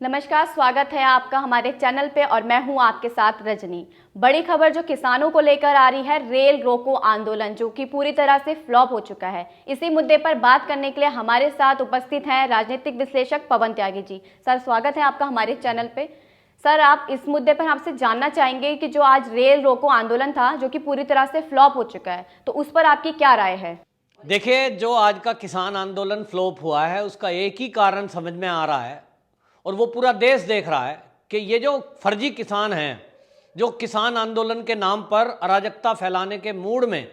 नमस्कार, स्वागत है आपका हमारे चैनल पे और मैं हूं आपके साथ रजनी। बड़ी खबर जो किसानों को लेकर आ रही है, रेल रोको आंदोलन जो कि पूरी तरह से फ्लॉप हो चुका है। इसी मुद्दे पर बात करने के लिए हमारे साथ उपस्थित हैं राजनीतिक विश्लेषक पवन त्यागी जी। सर, स्वागत है आपका हमारे चैनल पे। सर, आप इस मुद्दे पर हमसे जानना चाहेंगे कि जो आज रेल रोको आंदोलन था जो कि पूरी तरह से फ्लॉप हो चुका है, तो उस पर आपकी क्या राय है? देखिए, जो आज का किसान आंदोलन फ्लॉप हुआ है उसका एक ही कारण समझ में आ रहा है और वो पूरा देश देख रहा है कि ये जो फर्जी किसान हैं, जो किसान आंदोलन के नाम पर अराजकता फैलाने के मूड में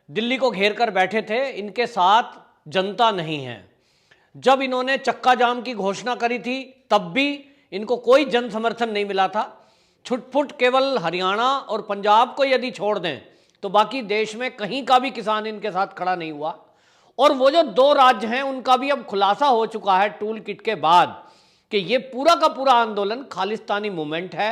दिल्ली को घेर कर बैठे थे, इनके साथ जनता नहीं है। जब इन्होंने चक्का जाम की घोषणा करी थी तब भी इनको कोई जन समर्थन नहीं मिला था। छुटपुट केवल हरियाणा और पंजाब को यदि छोड़ दें तो बाकी देश में कहीं का भी किसान इनके साथ खड़ा नहीं हुआ। और वो जो दो राज्य हैं उनका भी अब खुलासा हो चुका है टूल किट के बाद कि ये पूरा का पूरा आंदोलन खालिस्तानी मूवमेंट है।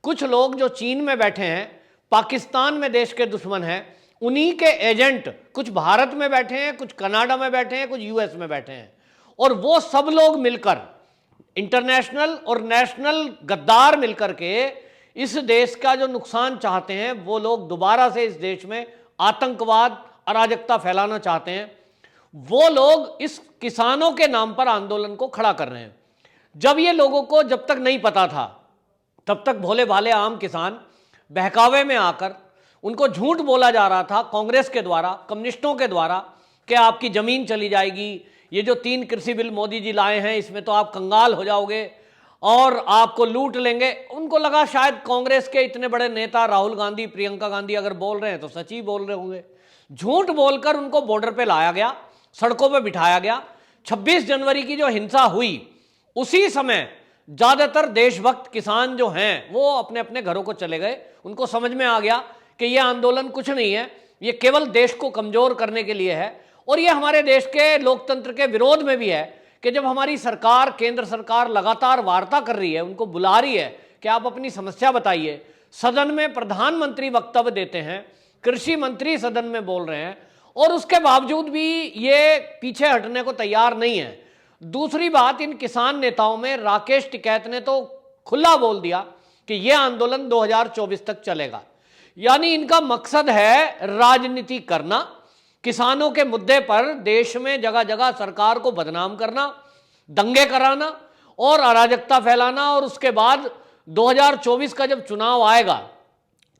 कुछ लोग जो चीन में बैठे हैं, पाकिस्तान में देश के दुश्मन हैं, उन्हीं के एजेंट कुछ भारत में बैठे हैं, कुछ कनाडा में बैठे हैं, कुछ यूएस में बैठे हैं और वो सब लोग मिलकर, इंटरनेशनल और नेशनल गद्दार मिलकर के इस देश का जो नुकसान चाहते हैं, वो लोग दोबारा से इस देश में आतंकवाद, अराजकता फैलाना चाहते हैं। वो लोग इस किसानों के नाम पर आंदोलन को खड़ा कर रहे हैं। जब ये लोगों को जब तक नहीं पता था तब तक भोले भाले आम किसान बहकावे में आकर उनको झूठ बोला जा रहा था कांग्रेस के द्वारा, कम्युनिस्टों के द्वारा कि आपकी ज़मीन चली जाएगी, ये जो 3 कृषि बिल मोदी जी लाए हैं इसमें तो आप कंगाल हो जाओगे और आपको लूट लेंगे। उनको लगा शायद कांग्रेस के इतने बड़े नेता राहुल गांधी, प्रियंका गांधी अगर बोल रहे हैं तो सच ही बोल रहे होंगे। झूठ बोलकर उनको बॉर्डर पे लाया गया, सड़कों पे बिठाया गया। 26 जनवरी की जो हिंसा हुई उसी समय ज़्यादातर देशभक्त किसान जो हैं वो अपने अपने घरों को चले गए। उनको समझ में आ गया कि ये आंदोलन कुछ नहीं है, ये केवल देश को कमज़ोर करने के लिए है और ये हमारे देश के लोकतंत्र के विरोध में भी है कि जब हमारी सरकार, केंद्र सरकार लगातार वार्ता कर रही है, उनको बुला रही है कि आप अपनी समस्या बताइए। सदन में प्रधानमंत्री वक्तव्य देते हैं, कृषि मंत्री सदन में बोल रहे हैं और उसके बावजूद भी ये पीछे हटने को तैयार नहीं है। दूसरी बात, इन किसान नेताओं में राकेश टिकैत ने तो खुला बोल दिया कि यह आंदोलन 2024 तक चलेगा। यानी इनका मकसद है राजनीति करना, किसानों के मुद्दे पर देश में जगह जगह सरकार को बदनाम करना, दंगे कराना और अराजकता फैलाना। और उसके बाद 2024 का जब चुनाव आएगा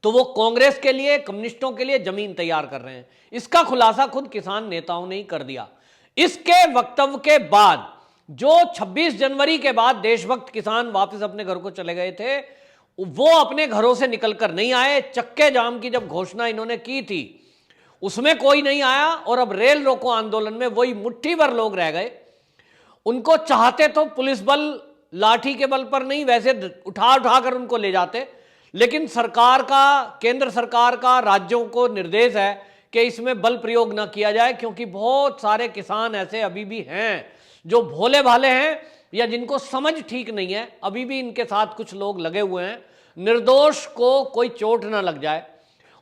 तो वो कांग्रेस के लिए, कम्युनिस्टों के लिए जमीन तैयार कर रहे हैं। इसका खुलासा खुद किसान नेताओं ने ही कर दिया। इसके वक्तव्य के बाद जो 26 जनवरी के बाद देशभक्त किसान वापस अपने घर को चले गए थे, वो अपने घरों से निकलकर नहीं आए। चक्के जाम की जब घोषणा इन्होंने की थी उसमें कोई नहीं आया और अब रेल रोको आंदोलन में वही मुट्ठी भर लोग रह गए। उनको चाहते तो पुलिस बल लाठी के बल पर नहीं, वैसे उठा उठा कर उनको ले जाते, लेकिन सरकार का, केंद्र सरकार का राज्यों को निर्देश है कि इसमें बल प्रयोग ना किया जाए, क्योंकि बहुत सारे किसान ऐसे अभी भी हैं जो भोले भाले हैं या जिनको समझ ठीक नहीं है। अभी भी इनके साथ कुछ लोग लगे हुए हैं, निर्दोष को कोई चोट ना लग जाए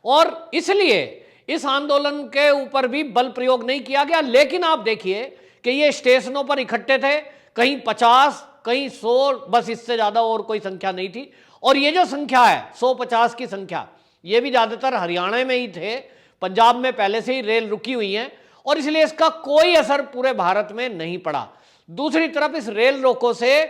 और इसलिए इस आंदोलन के ऊपर भी बल प्रयोग नहीं किया गया। लेकिन आप देखिए कि ये स्टेशनों पर इकट्ठे थे, कहीं 50, कहीं 100, बस इससे ज़्यादा और कोई संख्या नहीं थी। और ये जो संख्या है 150 की संख्या, ये भी ज़्यादातर हरियाणा में ही थे, पंजाब में पहले से ही रेल रुकी हुई हैं और इसलिए इसका कोई असर पूरे भारत में नहीं पड़ा। दूसरी तरफ इस रेल रोको से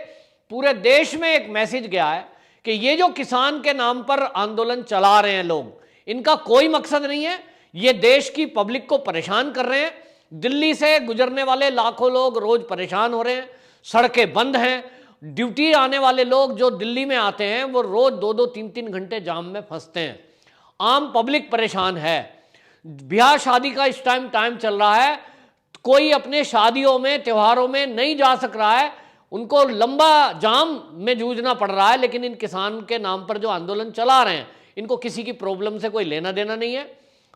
पूरे देश में एक मैसेज गया है कि ये जो किसान के नाम पर आंदोलन चला रहे हैं लोग, इनका कोई मकसद नहीं है, ये देश की पब्लिक को परेशान कर रहे हैं। दिल्ली से गुजरने वाले लाखों लोग रोज परेशान हो रहे हैं, सड़कें बंद हैं। ड्यूटी आने वाले लोग जो दिल्ली में आते हैं वो रोज 2-2, 3-3 घंटे जाम में फंसते हैं। आम पब्लिक परेशान है। ब्याह शादी का इस टाइम चल रहा है, कोई अपने शादियों में, त्योहारों में नहीं जा सक रहा है, उनको लंबा जाम में जूझना पड़ रहा है। लेकिन इन किसान के नाम पर जो आंदोलन चला रहे हैं, इनको किसी की प्रॉब्लम से कोई लेना देना नहीं है।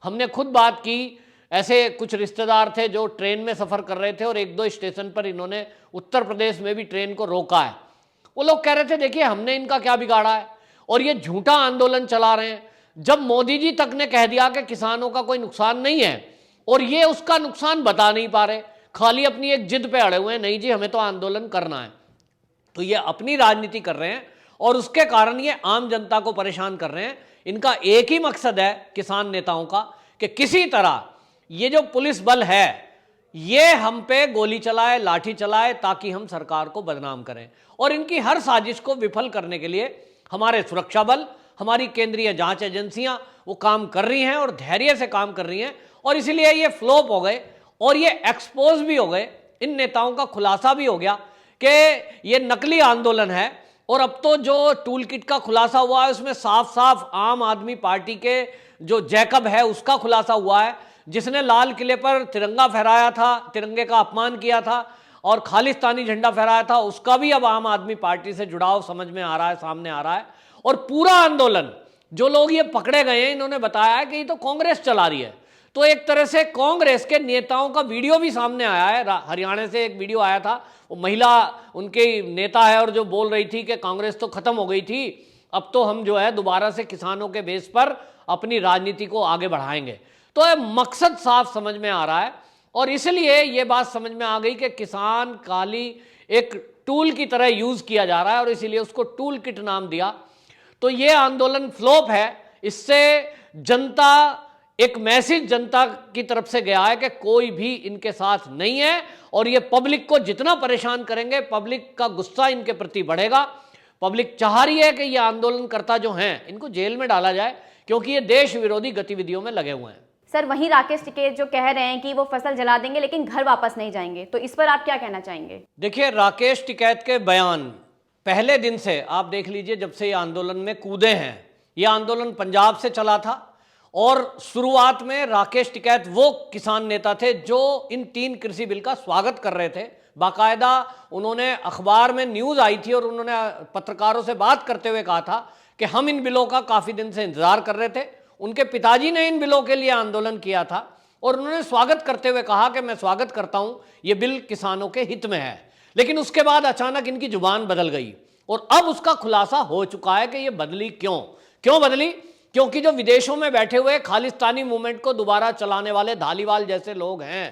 हमने खुद बात की, ऐसे कुछ रिश्तेदार थे जो ट्रेन में सफ़र कर रहे थे और 1-2 स्टेशन पर इन्होंने उत्तर प्रदेश में भी ट्रेन को रोका है। वो लोग कह रहे थे देखिए हमने इनका क्या बिगाड़ा है और ये झूठा आंदोलन चला रहे हैं। जब मोदी जी तक ने कह दिया कि किसानों का कोई नुकसान नहीं है और ये उसका नुकसान बता नहीं पा रहे, खाली अपनी एक जिद पे अड़े हुए हैं, नहीं जी हमें तो आंदोलन करना है। तो ये अपनी राजनीति कर रहे हैं और उसके कारण ये आम जनता को परेशान कर रहे हैं। इनका एक ही मकसद है किसान नेताओं का कि किसी तरह ये जो पुलिस बल है ये हम पे गोली चलाए, लाठी चलाए, ताकि हम सरकार को बदनाम करें। और इनकी हर साजिश को विफल करने के लिए हमारे सुरक्षा बल, हमारी केंद्रीय जांच एजेंसियां वो काम कर रही हैं और धैर्य से काम कर रही हैं, और इसलिए ये फ्लॉप हो गए और ये एक्सपोज भी हो गए। इन नेताओं का खुलासा भी हो गया कि ये नकली आंदोलन है। और अब तो जो टूल किट का खुलासा हुआ है उसमें साफ साफ आम आदमी पार्टी के जो जैकब है उसका खुलासा हुआ है, जिसने लाल किले पर तिरंगा फहराया था, तिरंगे का अपमान किया था और खालिस्तानी झंडा फहराया था, उसका भी अब आम आदमी पार्टी से जुड़ाव समझ में आ रहा है, सामने आ रहा है। और पूरा आंदोलन जो लोग ये पकड़े गए हैं इन्होंने बताया है कि ये तो कांग्रेस चला रही है। तो एक तरह से कांग्रेस के नेताओं का वीडियो भी सामने आया है। हरियाणा से एक वीडियो आया था, वो महिला उनके नेता है और जो बोल रही थी कि कांग्रेस तो खत्म हो गई थी, अब तो हम जो है दोबारा से किसानों के बेस पर अपनी राजनीति को आगे बढ़ाएंगे। तो ये मकसद साफ समझ में आ रहा है और इसलिए ये बात समझ में आ गई कि किसान खाली एक टूल की तरह यूज किया जा रहा है और इसीलिए उसको टूल किट नाम दिया। तो ये आंदोलन फ्लॉप है। इससे जनता, एक मैसेज जनता की तरफ से गया है कि कोई भी इनके साथ नहीं है और ये पब्लिक को जितना परेशान करेंगे पब्लिक का गुस्सा इनके प्रति बढ़ेगा। पब्लिक चाह रही है कि ये आंदोलनकर्ता जो हैं इनको जेल में डाला जाए क्योंकि ये देश विरोधी गतिविधियों में लगे हुए हैं। सर, वहीं राकेश टिकैत जो कह रहे हैं कि वो फसल जला देंगे लेकिन घर वापस नहीं जाएंगे, तो इस पर आप क्या कहना चाहेंगे? देखिए, राकेश टिकैत के बयान पहले दिन से आप देख लीजिए, जब से ये आंदोलन में कूदे हैं, ये आंदोलन पंजाब से चला था और शुरुआत में राकेश टिकैत वो किसान नेता थे जो इन 3 कृषि बिल का स्वागत कर रहे थे। बाकायदा उन्होंने अखबार में न्यूज़ आई थी और उन्होंने पत्रकारों से बात करते हुए कहा था कि हम इन बिलों का काफ़ी दिन से इंतजार कर रहे थे। उनके पिताजी ने इन बिलों के लिए आंदोलन किया था और उन्होंने स्वागत करते हुए कहा कि मैं स्वागत करता हूं, ये बिल किसानों के हित में है। लेकिन उसके बाद अचानक इनकी जुबान बदल गई और अब उसका खुलासा हो चुका है कि ये बदली क्यों बदली? क्योंकि जो विदेशों में बैठे हुए खालिस्तानी मूवमेंट को दोबारा चलाने वाले धालीवाल जैसे लोग हैं,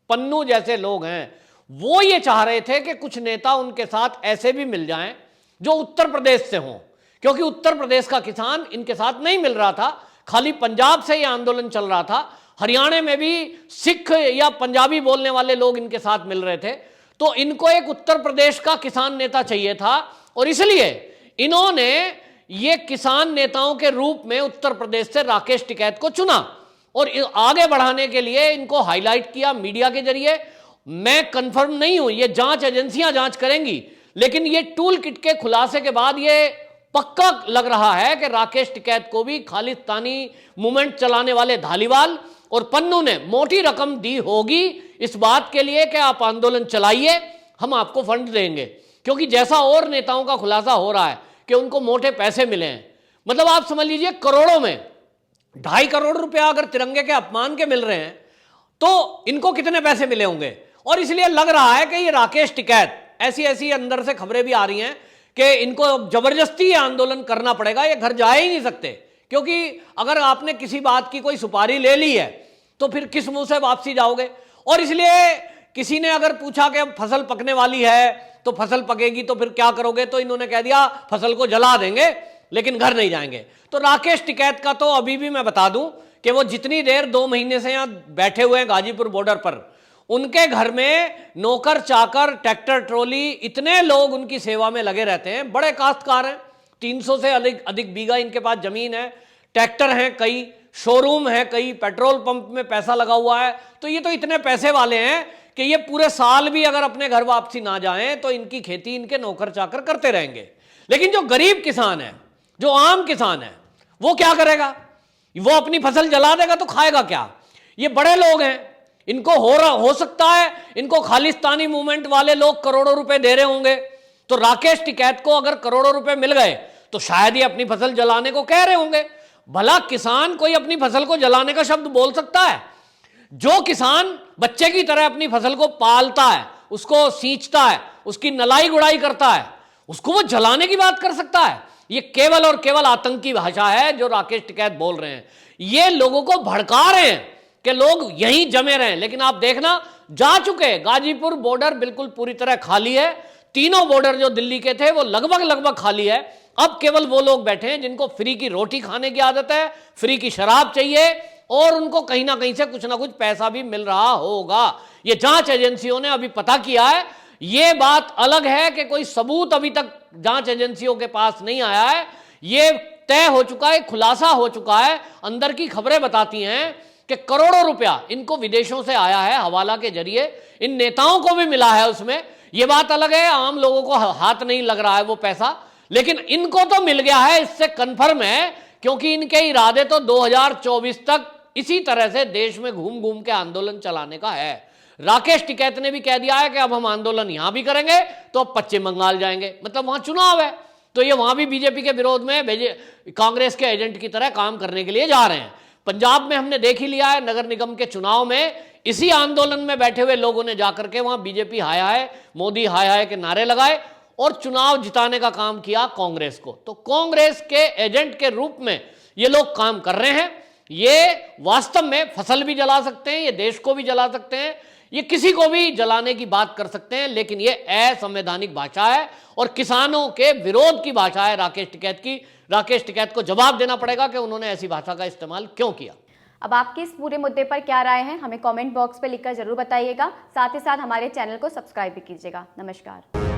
पन्नू जैसे लोग हैं, वो ये चाह रहे थे कि कुछ नेता उनके साथ ऐसे भी मिल जाएं जो उत्तर प्रदेश से हों, क्योंकि उत्तर प्रदेश का किसान इनके साथ नहीं मिल रहा था। खाली पंजाब से ये आंदोलन चल रहा था, हरियाणा में भी सिख या पंजाबी बोलने वाले लोग इनके साथ मिल रहे थे। तो इनको एक उत्तर प्रदेश का किसान नेता चाहिए था और इसलिए इन्होंने ये किसान नेताओं के रूप में उत्तर प्रदेश से राकेश टिकैत को चुना और आगे बढ़ाने के लिए इनको हाईलाइट किया मीडिया के जरिए। मैं कंफर्म नहीं हूं, ये जांच एजेंसियां जांच करेंगी, लेकिन ये टूल किट के खुलासे के बाद ये पक्का लग रहा है कि राकेश टिकैत को भी खालिस्तानी मूवमेंट चलाने वाले धालीवाल और पन्नू ने मोटी रकम दी होगी इस बात के लिए कि आप आंदोलन चलाइए, हम आपको फंड देंगे। क्योंकि जैसा और नेताओं का खुलासा हो रहा है कि उनको मोटे पैसे मिले हैं, मतलब आप समझ लीजिए करोड़ों में 2.5 करोड़ रुपया अगर तिरंगे के अपमान के मिल रहे हैं तो इनको कितने पैसे मिले होंगे। और इसलिए लग रहा है कि ये राकेश टिकैत, ऐसी अंदर से खबरें भी आ रही हैं कि इनको जबरदस्ती ये आंदोलन करना पड़ेगा, ये घर जा ही नहीं सकते। क्योंकि अगर आपने किसी बात की कोई सुपारी ले ली है तो फिर किस मुंह से वापसी जाओगे। और इसलिए किसी ने अगर पूछा कि अब फसल पकने वाली है तो फसल पकेगी तो फिर क्या करोगे, तो इन्होंने कह दिया फसल को जला देंगे लेकिन घर नहीं जाएंगे। तो राकेश टिकैत का तो अभी भी मैं बता दूं कि वो जितनी देर 2 महीने से यहां बैठे हुए हैं गाजीपुर बॉर्डर पर, उनके घर में नौकर चाकर, ट्रैक्टर ट्रॉली, इतने लोग उनकी सेवा में लगे रहते हैं। बड़े काश्तकार हैं, 300 से अधिक बीघा इनके पास जमीन है, ट्रैक्टर हैं कई, शोरूम है कई, पेट्रोल पंप में पैसा लगा हुआ है। तो ये तो इतने पैसे वाले हैं कि ये पूरे साल भी अगर अपने घर वापसी ना जाएं तो इनकी खेती इनके नौकर चाकर करते रहेंगे। लेकिन जो गरीब किसान है, जो आम किसान है, वो क्या करेगा? वो अपनी फसल जला देगा तो खाएगा क्या? ये बड़े लोग हैं, इनको हो सकता है इनको खालिस्तानी मूवमेंट वाले लोग करोड़ों रुपए दे रहे होंगे। तो राकेश टिकैत को अगर करोड़ों रुपए मिल गए तो शायद ही अपनी फसल जलाने को कह रहे होंगे। भला किसान कोई अपनी फसल को जलाने का शब्द बोल सकता है? जो किसान बच्चे की तरह अपनी फसल को पालता है, उसको सींचता है, उसकी नलाई गुड़ाई करता है, उसको वो जलाने की बात कर सकता है? ये केवल और केवल आतंकी भाषा है जो राकेश टिकैत बोल रहे हैं। ये लोगों को भड़का रहे हैं कि लोग यहीं जमे रहे। लेकिन आप देखना, जा चुके, गाजीपुर बॉर्डर बिल्कुल पूरी तरह खाली है। तीनों बॉर्डर जो दिल्ली के थे वो लगभग लगभग खाली है। अब केवल वो लोग बैठे हैं जिनको फ्री की रोटी खाने की आदत है, फ्री की शराब चाहिए और उनको कहीं ना कहीं से कुछ ना कुछ पैसा भी मिल रहा होगा। ये जांच एजेंसियों ने अभी पता किया है। ये बात अलग है कि कोई सबूत अभी तक जांच एजेंसियों के पास नहीं आया है। ये तय हो चुका है, खुलासा हो चुका है। अंदर की खबरें बताती हैं कि करोड़ों रुपया इनको विदेशों से आया है हवाला के जरिए, इन नेताओं को भी मिला है उसमें। यह बात अलग है, आम लोगों को हाथ नहीं लग रहा है वो पैसा, लेकिन इनको तो मिल गया है, इससे कन्फर्म है, क्योंकि इनके इरादे तो 2024 तक इसी तरह से देश में घूम घूम के आंदोलन चलाने का है। राकेश टिकैत ने भी कह दिया है कि अब हम आंदोलन यहां भी करेंगे तो अब पश्चिम बंगाल जाएंगे, मतलब वहां चुनाव है तो ये वहां भी बीजेपी के विरोध में कांग्रेस के एजेंट की तरह काम करने के लिए जा रहे हैं। पंजाब में हमने देख ही लिया है, नगर निगम के चुनाव में इसी आंदोलन में बैठे हुए लोगों ने जाकर के वहां बीजेपी हाय हाय, मोदी हाय हाय के नारे लगाए और चुनाव जिताने का काम किया कांग्रेस को। तो कांग्रेस के एजेंट के रूप में ये लोग काम कर रहे हैं। ये वास्तव में फसल भी जला सकते हैं, ये देश को भी जला सकते हैं, ये किसी को भी जलाने की बात कर सकते हैं, लेकिन ये असंवैधानिक भाषा है और किसानों के विरोध की भाषा है राकेश टिकैत की। राकेश टिकैत को जवाब देना पड़ेगा कि उन्होंने ऐसी भाषा का इस्तेमाल क्यों किया। अब आपकी इस पूरे मुद्दे पर क्या राय है, हमें कमेंट बॉक्स पे लिखकर जरूर बताइएगा। साथ ही साथ हमारे चैनल को सब्सक्राइब भी कीजिएगा। नमस्कार।